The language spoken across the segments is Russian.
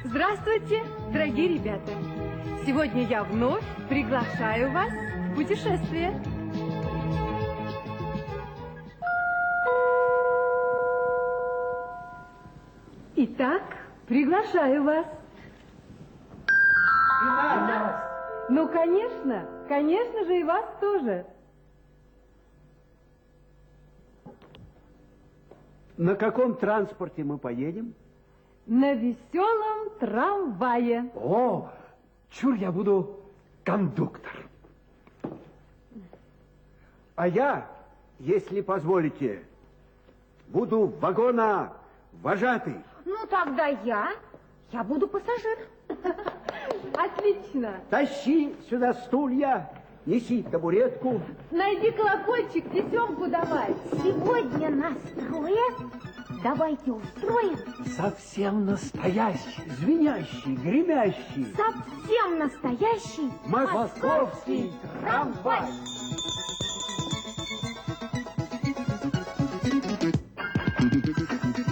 Здравствуйте, дорогие ребята! Сегодня я вновь приглашаю вас в путешествие. Итак, приглашаю вас. И нас. Ну, конечно же, и вас тоже. На каком транспорте мы поедем? На веселом трамвае. О, чур я буду кондуктор. А я, если позволите, буду вагона вожатый. Ну, тогда я буду пассажир. Отлично. Тащи сюда стулья, неси табуретку. Найди колокольчик, тесемку давай. Сегодня нас трое. Давайте устроим Совсем настоящий, звенящий, гремящий. совсем настоящий Московский трамвай.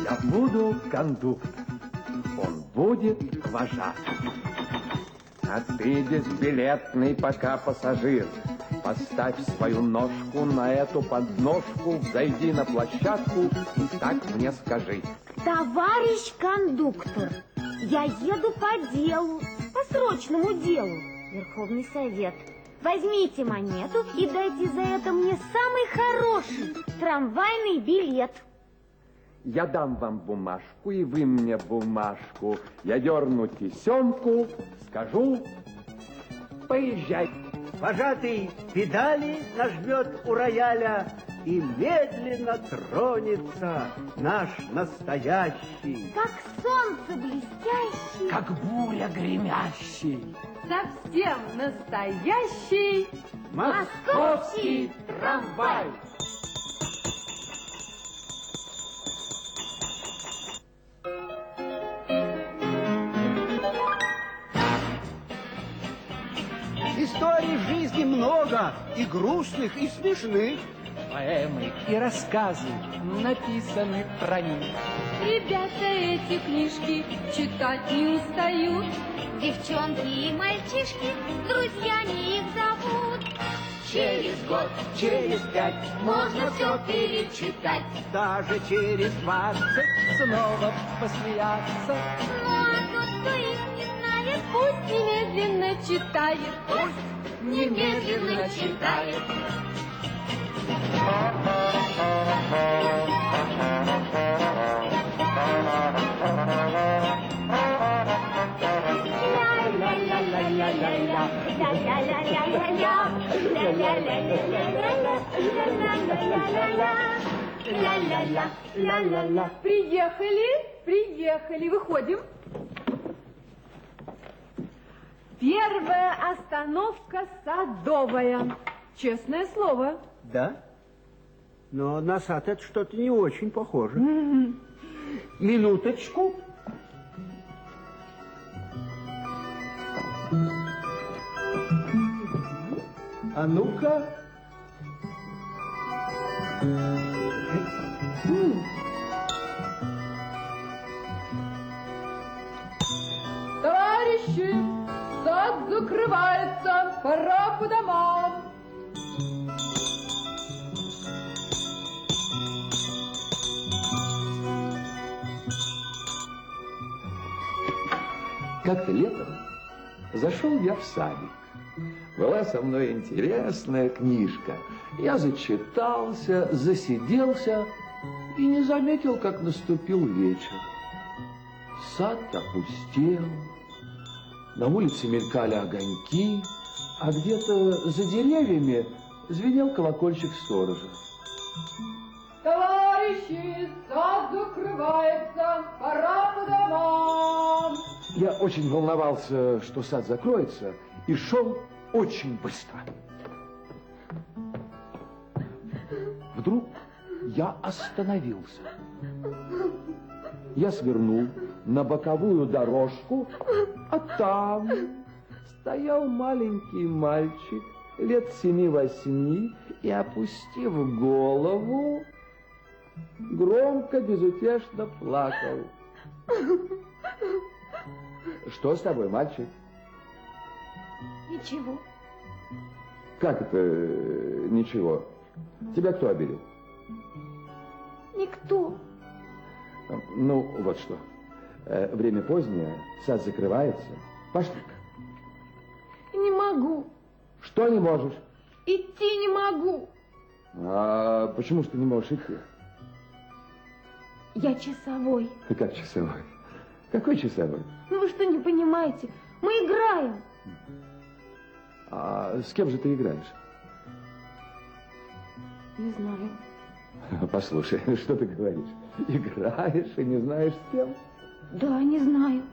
Я буду кондуктор, он будет вожатый. А ты безбилетный пока пассажир. Поставь свою ножку на эту подножку, зайди на площадку и так мне скажи. Товарищ кондуктор, я еду по делу, по срочному делу. Верховный совет. Возьмите монету и дайте за это мне самый хороший трамвайный билет. Я дам вам бумажку, и вы мне бумажку. Я дерну тесемку, скажу, поезжай. Вожатый педали нажмет у рояля, и медленно тронется наш настоящий. Как солнце блестящий. Как буря гремящий. Совсем настоящий Московский трамвай. Историй в жизни много, и грустных, и смешных. Поэмы и рассказы написаны про них. Ребята эти книжки читать не устают. Девчонки и мальчишки друзьями их зовут. Через год, через 5 Можно все перечитать. даже через 20. Снова посмеяться. Ну а тот, кто их не знает, Пусть немедленно читает. пусть немедленно читает. Приехали, выходим. Первая остановка Садовая. Честное слово. Да? Но на сад это что-то не очень похоже. Минуточку. А ну-ка. Товарищи, сад закрывается, пора по домам. Как-то летом зашел я в садик. Была со мной интересная книжка. Я зачитался, засиделся и не заметил, как наступил вечер. Сад опустел, на улице мелькали огоньки, а где-то за деревьями звенел колокольчик сторожа. Товарищи, сад закрывается, пора по домам. Я очень волновался, что сад закроется, и шел очень быстро. Вдруг я остановился. Я свернул на боковую дорожку, а там стоял маленький мальчик лет 7-8 и, опустив голову, громко, безутешно плакал. Что с тобой, мальчик? Ничего. Как это ничего? Тебя кто обидел? Никто. Ну, вот что. Время позднее, сад закрывается. Пошли-ка. Не могу. Что не можешь? Идти не могу. А почему ж ты не можешь идти? Я часовой. Ты как часовой? Какой часовой? Ну вы что, не понимаете? Мы играем. А с кем же ты играешь? Не знаю. Послушай, что ты говоришь? Играешь и не знаешь с кем? Да, не знаю.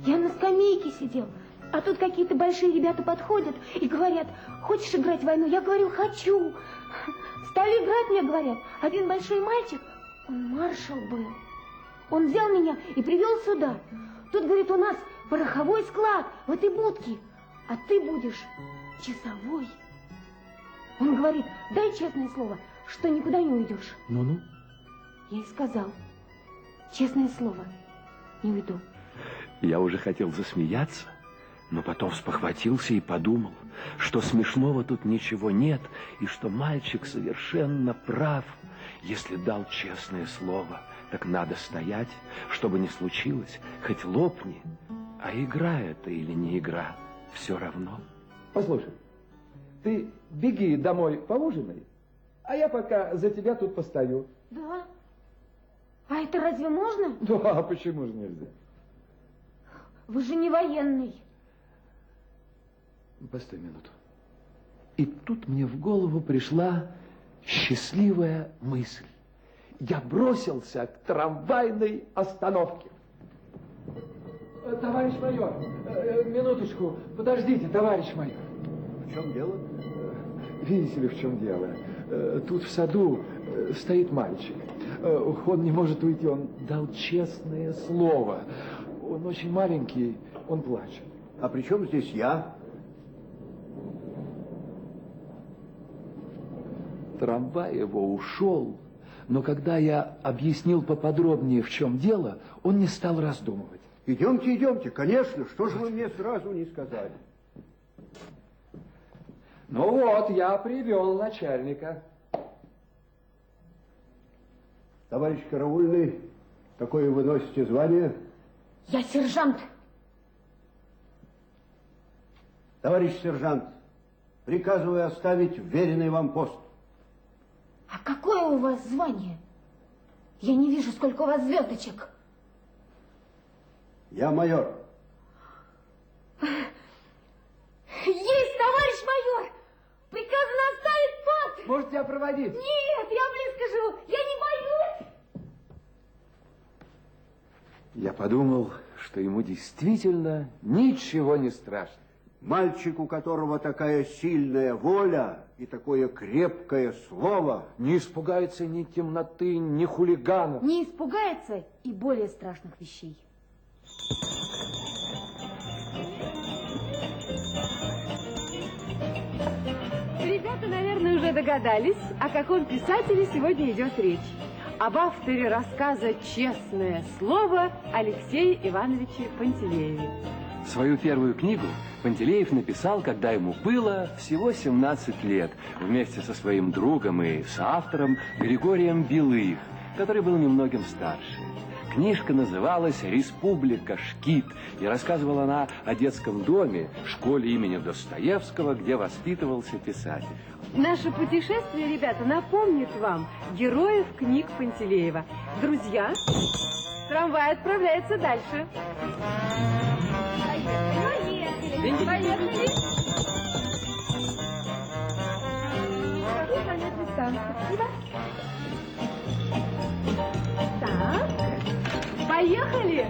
Я на скамейке сидел, а тут какие-то большие ребята подходят и говорят: хочешь играть в войну? Я говорю: хочу. Стали играть, мне говорят. Один большой мальчик, он маршал был. Он взял меня и привел сюда. Тут, говорит, у нас пороховой склад в этой будке, а ты будешь часовой. Он говорит: дай честное слово, что никуда не уйдешь. Ну-ну. Я и сказал: честное слово, не уйду. Я уже хотел засмеяться, но потом спохватился и подумал, что смешного тут ничего нет, и что мальчик совершенно прав. Если дал честное слово, так надо стоять, что бы ни случилось, хоть лопни. А игра это или не игра, все равно. Послушай, ты беги домой поужинай, а я пока за тебя тут постою. Да? А это разве можно? Ну, а почему же нельзя? Вы же не военный. Постой минуту. И тут мне в голову пришла счастливая мысль. Я бросился к трамвайной остановке. Товарищ майор, минуточку, подождите, товарищ майор. В чем дело? Видите ли, в чем дело? Тут в саду стоит мальчик. Он не может уйти, он дал честное слово. Он очень маленький, он плачет. А при чем здесь я? Трамвай его ушел, но когда я объяснил поподробнее, в чем дело, он не стал раздумывать. Идемте, идемте, конечно. Что же вы мне сразу не сказали? Ну вот, я привел начальника. Товарищ караульный, какое вы носите звание? Я сержант. Товарищ сержант, приказываю оставить вверенный вам пост. А какое у вас звание? Я не вижу, сколько у вас звездочек. Я майор. Есть, товарищ майор! Приказано оставить пост! Может, тебя проводить? Нет, я близко живу, я не боюсь! Я подумал, что ему действительно ничего не страшно. Мальчик, у которого такая сильная воля и такое крепкое слово, Не испугается ни темноты, ни хулиганов. Не испугается и более страшных вещей. Ребята, наверное, уже догадались, о каком писателе сегодня идет речь. Об авторе рассказа «Честное слово» Алексее Ивановиче Пантелееве. Свою первую книгу Пантелеев написал, когда ему было всего 17 лет, вместе со своим другом и соавтором Григорием Белых, который был немногим старше. Книжка называлась «Республика Шкит», и рассказывала она о детском доме, школе имени Достоевского, где воспитывался писатель. Наше путешествие, ребята, напомнит вам героев книг Пантелеева. Друзья, трамвай отправляется дальше. Поехали! Поехали! Понятно, спасибо. Так, поехали!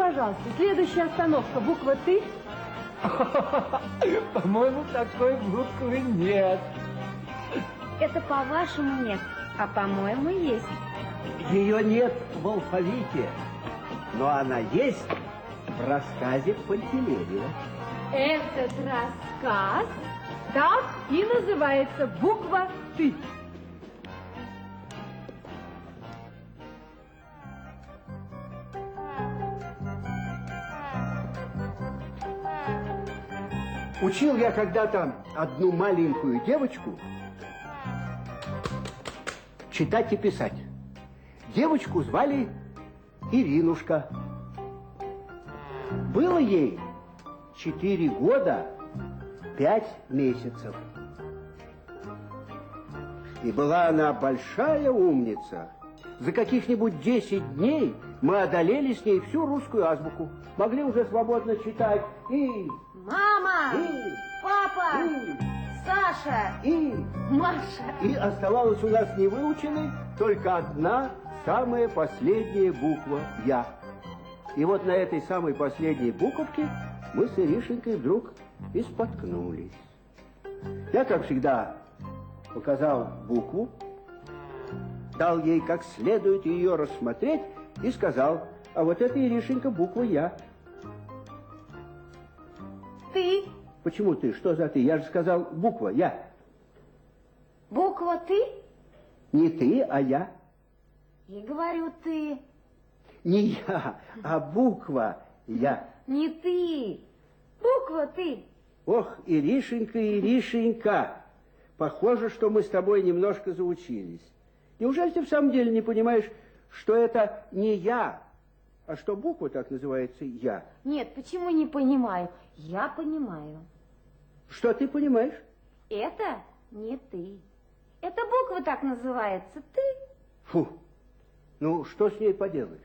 пожалуйста, следующая остановка, буква «Ты». По-моему, такой буквы нет. Это по-вашему нет, а по-моему есть. Ее нет в алфавите, но она есть в рассказе Пантелеева. Этот рассказ так и называется, буква «Ты». Учил я когда-то одну маленькую девочку читать и писать. Девочку звали Иринушка. Было ей 4 года 5 месяцев. И была она большая умница. За каких-нибудь 10 дней мы одолели с ней всю русскую азбуку. Могли уже свободно читать и... Мама! И... Папа! И... Саша! И... Маша! И оставалась у нас невыученной только одна, самая последняя буква «Я». И вот на этой самой последней буковке мы с Иришенькой вдруг и споткнулись. Я, как всегда, показал букву, дал ей как следует ее рассмотреть и сказал: а вот это, Иришенька, буква «Я». Ты? Почему ты? Что за ты? Я же сказал буква «Я». Буква «Ты»? Не ты, а я. И говорю «ты». Не я, а буква «Я». Не ты. Буква «Ты». Ох, Иришенька, Иришенька, похоже, что мы с тобой немножко заучились. Неужели ты в самом деле не понимаешь, что это не я, а что буква так называется «Я»? Нет, почему не понимаю? Я понимаю. Что ты понимаешь? Это не ты. Эта буква так называется «Ты». Фу, ну что с ней поделаешь?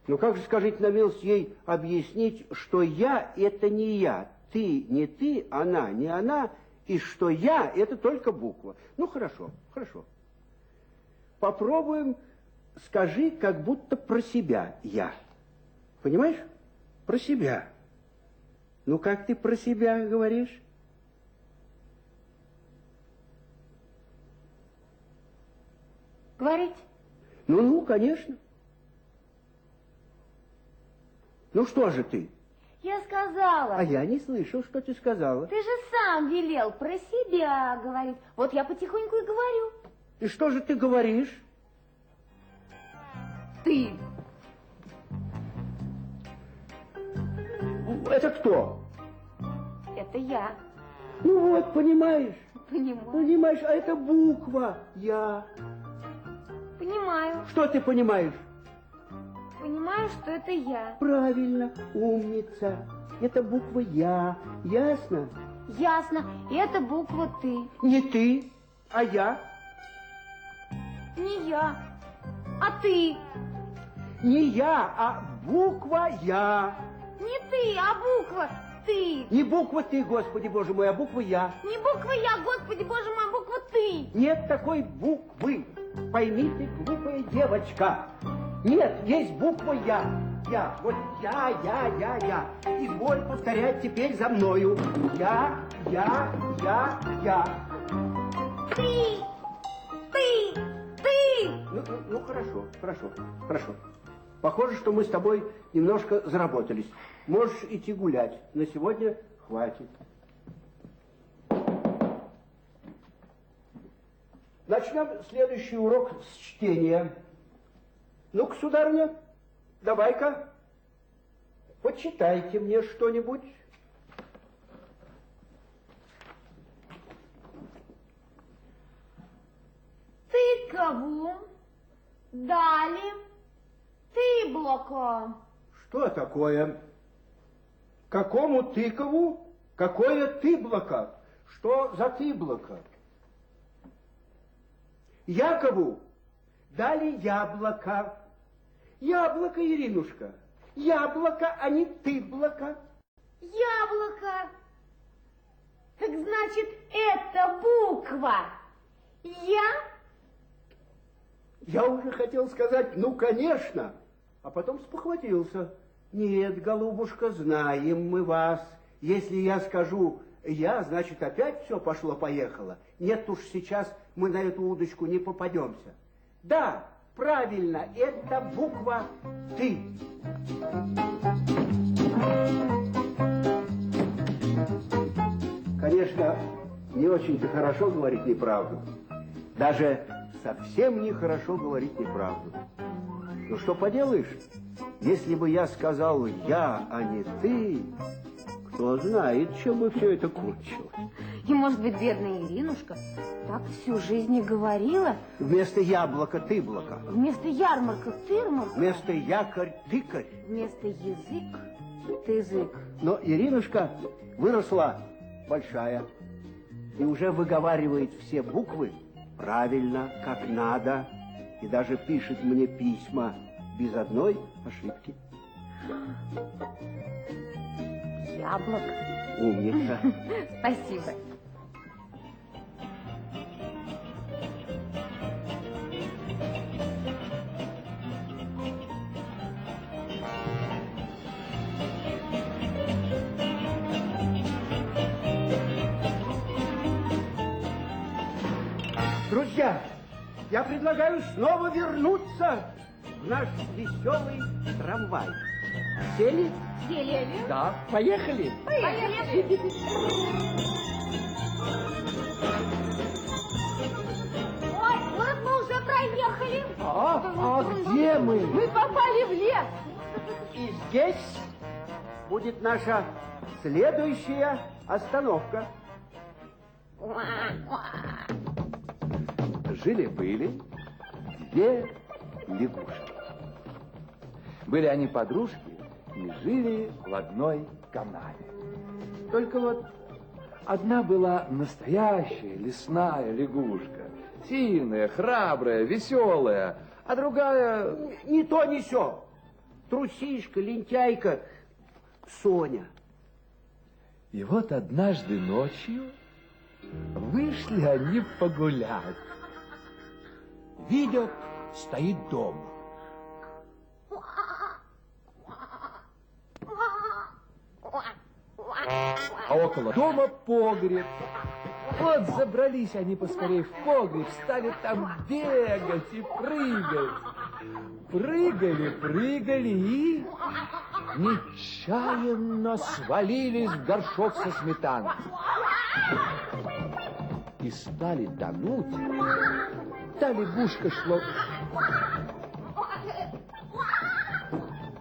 Ну как же, скажите на милость, ей объяснить, что «я» это не я, ты не ты, она не она, и что «я» это только буква. Ну хорошо, хорошо. Попробуем, скажи как будто про себя «я». Понимаешь? Про себя. Ну как ты про себя говоришь? Говорить? Ну, конечно. Ну что же ты? Я сказала. А я не слышал, что ты сказала. Ты же сам велел про себя говорить. Вот я потихоньку и говорю. И что же ты говоришь? Ты. Это кто? Это я. Ну вот, понимаешь? Понимаю. Понимаешь, а это буква «Я». Понимаю. Что ты понимаешь? Понимаю, что это я. Правильно, умница. Это буква «Я». Ясно? Ясно. Это буква «Ты». Не ты, а я. Не я. А ты. Не я, а буква «Я». Не ты, а буква «Ты». Не буква «Ты», Господи Боже мой, а буква «Я». Не буква «Я», Господи Боже мой, а буква «Ты». Нет такой буквы. Пойми ты, глупая девочка. Нет, есть буква «Я». Я. Вот я. Изволь повторять теперь за мною. Я. Ты. Ну, хорошо. Похоже, что мы с тобой немножко заработались. Можешь идти гулять. На сегодня хватит. Начнем следующий урок с чтения. Ну-ка, сударыня, давай-ка, почитайте мне что-нибудь. Тыкову дали тыблоко. Что такое? Какому тыкову? Какое тыблоко? Что за тыблоко? Якову дали яблоко. Яблоко, Иринушка. Яблоко, а не тыблоко. Яблоко. Так значит, это буква «Я»? Я уже хотел сказать, ну, конечно, а потом спохватился. Нет, голубушка, знаем мы вас. Если я скажу «я», значит, опять все пошло-поехало. Нет уж, сейчас мы на эту удочку не попадемся. Да, правильно, это буква «ты». Конечно, не очень-то хорошо говорить неправду. Даже совсем нехорошо говорить неправду. Ну что поделаешь, если бы я сказал «я», а не «ты», кто знает, чем бы все это кончилось. И, может быть, бедная Иринушка так всю жизнь и говорила. Вместо яблока тыблока. Вместо ярмарка тырмарка. Вместо якорь тыкарь. Вместо язык тызык. Но Иринушка выросла большая и уже выговаривает все буквы правильно, как надо, и даже пишет мне письма без одной ошибки. Яблоко. Умница. Спасибо. Друзья, я предлагаю снова вернуться в наш веселый трамвай. Сели? Сели. Да, поехали. Поехали. Ой, вот мы уже проехали. А где мы? Мы попали в лес. И здесь будет наша следующая остановка. Жили-были две лягушки. Были они подружки и жили в одной канаве. Только вот одна была настоящая лесная лягушка. Сильная, храбрая, веселая. А другая... Не то, не сё. Трусишка, лентяйка Соня. И вот однажды ночью вышли они погулять. Видят, стоит дом. А около дома погреб. Вот забрались они поскорее в погреб, стали там бегать и прыгать. Прыгали, прыгали и нечаянно свалились в горшок со сметаной. И стали тонуть. Та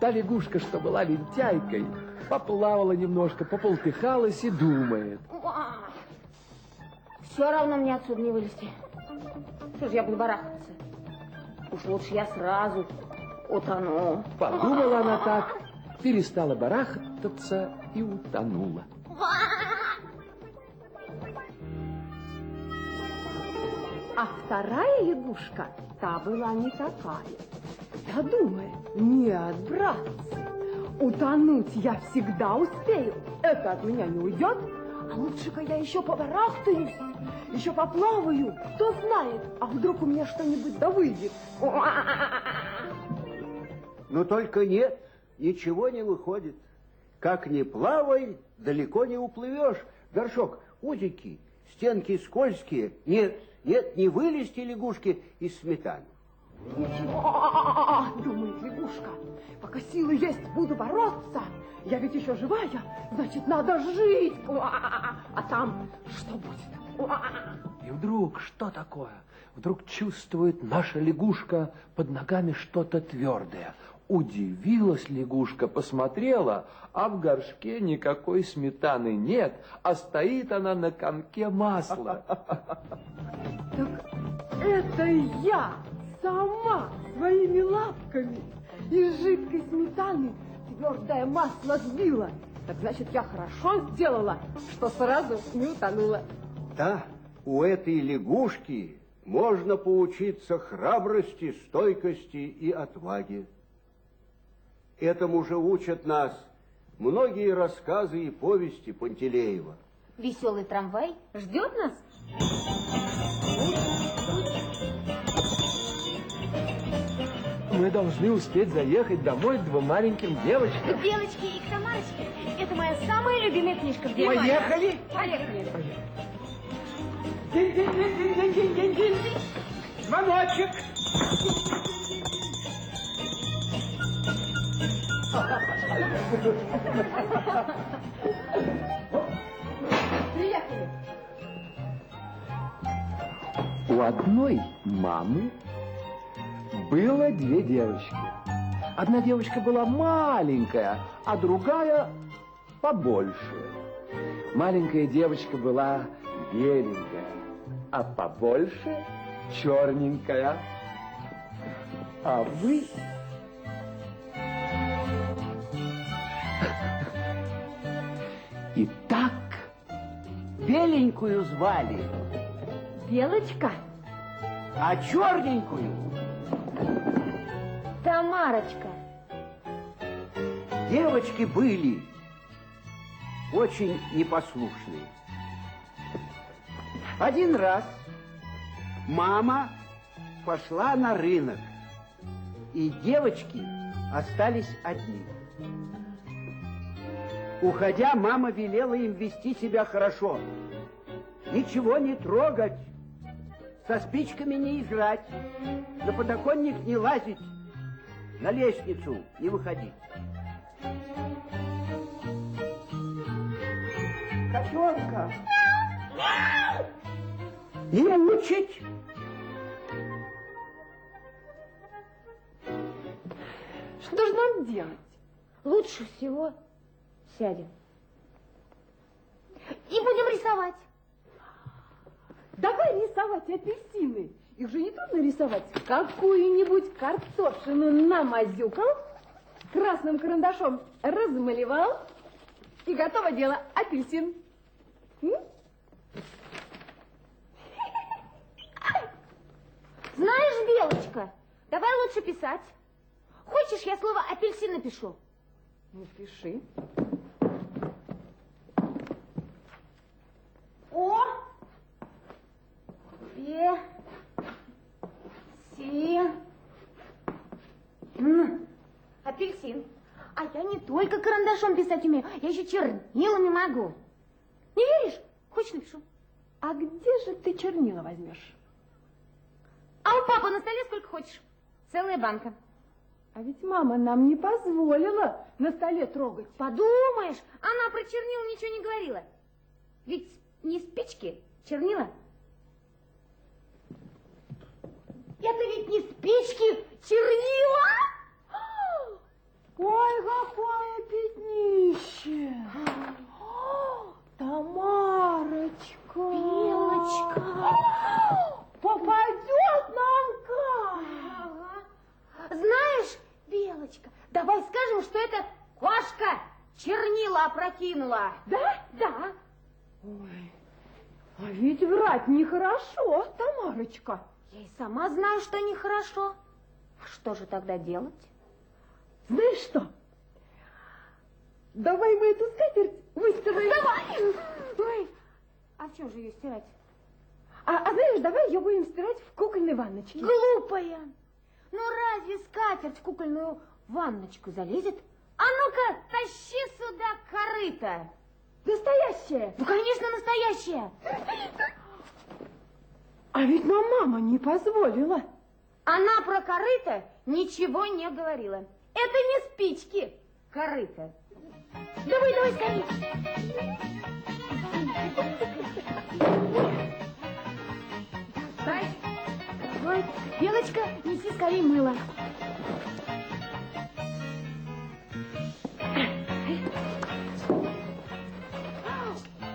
лягушка, что была лентяйкой, поплавала немножко, пополтыхалась и думает. Все равно мне отсюда не вылезти. Что же я буду барахтаться? Уж лучше я сразу утону. Подумала она так, перестала барахтаться и утонула. А вторая лягушка, та была не такая. Та думает: нет, братцы, утонуть я всегда успею. Это от меня не уйдет. А лучше-ка я еще побарахтаюсь, еще поплаваю. Кто знает, а вдруг у меня что-нибудь да выйдет. Но только нет, ничего не выходит. Как ни плавай, далеко не уплывешь. Горшок узенький, стенки скользкие. Нет, не вылезти лягушки из сметаны. Ничего, думает лягушка, пока силы есть, буду бороться. Я ведь еще живая, значит, надо жить. А там что будет? И вдруг, что такое? Вдруг чувствует наша лягушка под ногами что-то твердое. Удивилась лягушка, посмотрела, а в горшке никакой сметаны нет, а стоит она на комке масла. Так это я сама своими лапками из жидкой сметаны твердое масло сбила. Так значит, я хорошо сделала, что сразу не утонула. Да, у этой лягушки можно поучиться храбрости, стойкости и отваге. Этому же учат нас многие рассказы и повести Пантелеева. Веселый трамвай ждет нас? Мы должны успеть заехать домой к двум маленьким девочкам. К Белочке и к Тамарочке. Это моя самая любимая книжка в деревне. Поехали? Поехали. Динь-динь-динь-динь-динь-динь. Звоночек. Приехали. У одной мамы было две девочки. Одна девочка была маленькая, а другая побольше. Маленькая девочка была беленькая, а побольше черненькая. А вы... Итак, беленькую звали, Белочка. а черненькую Тамарочка. девочки были очень непослушные. Один раз мама пошла на рынок, и девочки остались одни. Уходя, мама велела им вести себя хорошо, ничего не трогать, со спичками не играть, на подоконник не лазить, на лестницу не выходить. Котенка не мучить. Что же нам делать? Лучше всего сядем. И будем рисовать. Давай рисовать апельсины. Их же не трудно рисовать. Какую-нибудь картофелину намазюкал, красным карандашом размалевал, и готово дело. Апельсин. Знаешь, Белочка, давай лучше писать. Хочешь, я слово апельсин напишу? Ну, пиши. О! Апельсин. А я не только карандашом писать умею, я еще чернилами могу. Не веришь? Хочешь, напишу? А где же ты чернила возьмешь? А у папы на столе сколько хочешь. Целая банка. А ведь мама нам не позволила на столе трогать. Подумаешь, она про чернила ничего не говорила. Ведь не спички, чернила. Это ведь не спички, чернила! Ой, какое пятнище! Тамарочка! Белочка! Попадет нам как? Ага. Знаешь, Белочка, давай скажем, что это кошка чернила опрокинула. Да? Да. Ой, а ведь врать нехорошо, Тамарочка. Я и сама знаю, что нехорошо. А что же тогда делать? Знаешь что? Давай мы эту скатерть выстираем. Давай! Ой, а в чем же ее стирать? А знаешь, давай ее будем стирать в кукольной ванночке. Глупая! Ну разве скатерть в кукольную ванночку залезет? А ну-ка, тащи сюда корыто! Настоящая. Ну, конечно, настоящая. А ведь нам мама не позволила. Она про корыто ничего не говорила. Это не спички, корыто. Давай, давай, скорее. Давай, давай. Белочка, неси скорее мыло.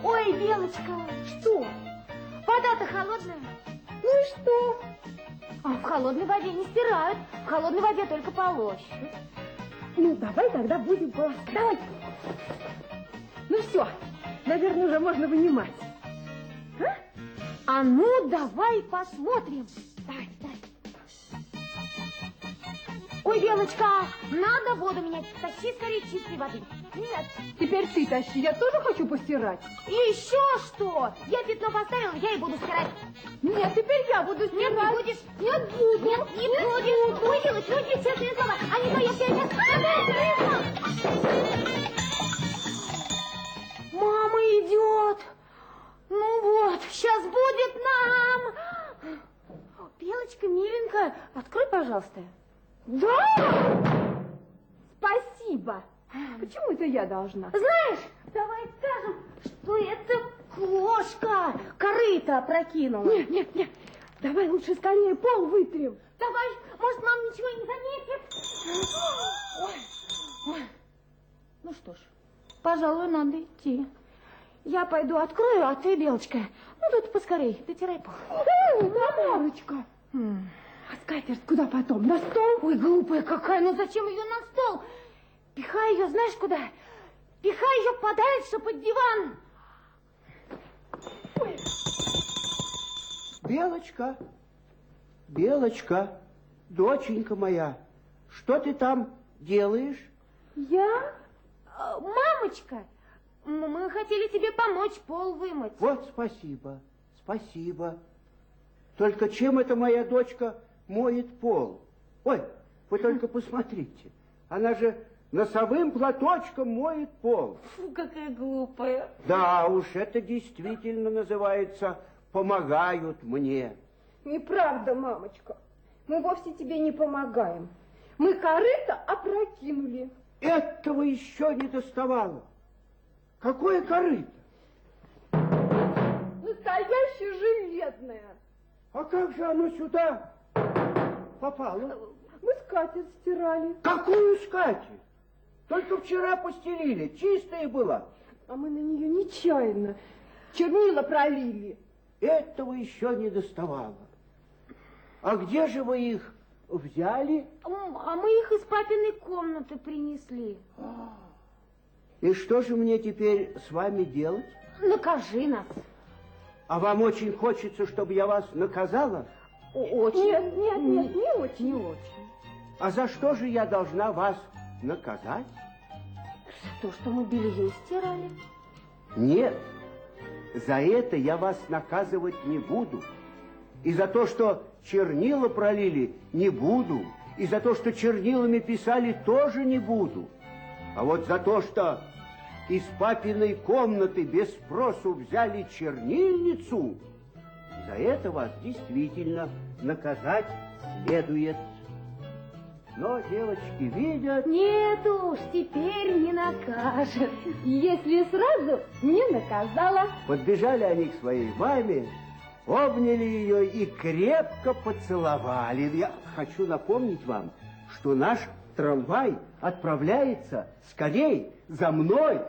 Ой, Белочка, что? Вода-то холодная. Ну и что? А в холодной воде не стирают, в холодной воде только полощут. Ну, давай тогда будем полоскать. Давай. Ну все, наверное, уже можно вынимать. А ну, давай посмотрим. Давай, давай. Ой, Ой, Белочка, надо воду менять. Тащи скорее чистой воды. Нет, теперь ты тащи, я тоже хочу постирать. Еще что? Я пятно поставила, я и буду стирать. Нет, теперь я буду Нет, стирать. не будешь. Нет, буду. Нет, не будешь. Ой, Белочка, ну тебе честное слово. А не то я все это... Мама идет. Ну вот, сейчас будет нам. Белочка, миленькая, открой, пожалуйста. Да! Спасибо. Почему это я должна? Знаешь, давай скажем, что это кошка корыто опрокинула. Нет, нет, нет. Давай лучше скорее пол вытрем. Давай, может, мама ничего и не заметит. Ой. Ну что ж, пожалуй, надо идти. Я пойду открою, а ты, Белочка, ну тут поскорей, дотирай пол. Тамарочка. А скатерть куда потом? На стол? Ой, глупая какая, ну зачем ее на стол? Пихай ее, знаешь куда? Пихай ее подальше под диван. Ой. Белочка, Белочка, доченька моя, что ты там делаешь? Я? Мамочка, мы хотели тебе помочь пол вымыть. Вот спасибо, спасибо. Только чем эта моя дочка моет пол? Ой, вы только посмотрите, она же носовым платочком моет пол. Фу, какая глупая. Да уж, это действительно называется «помогают мне». Неправда, мамочка. Мы вовсе тебе не помогаем. Мы корыто опрокинули. Этого еще не доставало. Какое корыто? Настоящее железное. А как же оно сюда попало? Мы скатерть стирали. Какую скатерть? Только вчера постелили, чистая была. А мы на нее нечаянно чернила пролили. Этого еще не доставало. А где же вы их взяли? А мы их из папиной комнаты принесли. И что же мне теперь с вами делать? Накажи нас. А вам очень хочется, чтобы я вас наказала? Очень. Нет, нет, нет, не очень. Не очень. А за что же я должна вас наказать? То, что мы белье стирали. Нет, за это я вас наказывать не буду. И за то, что чернила пролили, не буду. И за то, что чернилами писали, тоже не буду. А вот за то, что из папиной комнаты без спросу взяли чернильницу, за это вас действительно наказать следует. Но девочки видят... Нет уж, теперь не накажет. Если сразу не наказала. Подбежали они к своей маме, обняли ее и крепко поцеловали. Я хочу напомнить вам, что наш трамвай отправляется скорей за мной.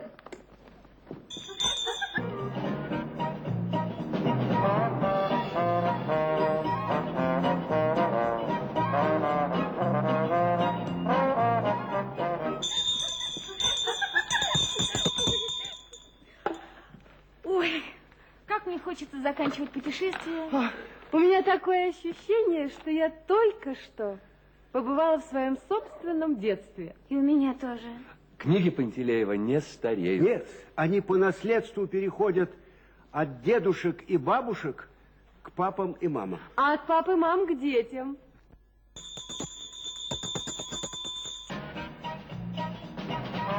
Ой, как мне хочется заканчивать путешествие. У меня такое ощущение, что я только что побывала в своем собственном детстве. И у меня тоже. Книги Пантелеева не стареют. Нет, они по наследству переходят от дедушек и бабушек к папам и мамам. А от папы и мам к детям.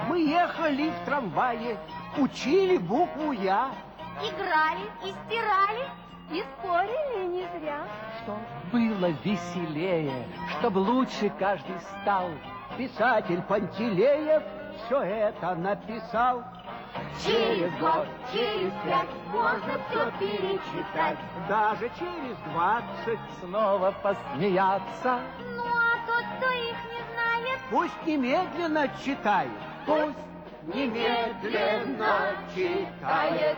Мы ехали в трамвае, учили букву «Я». Играли и стирали, и спорили не зря. Чтоб было веселее, чтоб лучше каждый стал. Писатель Пантелеев все это написал. Через год, через 5 можно все перечитать. Даже через 20. Снова посмеяться. Ну, а тот, кто их не знает, Пусть немедленно читает. пусть немедленно читает.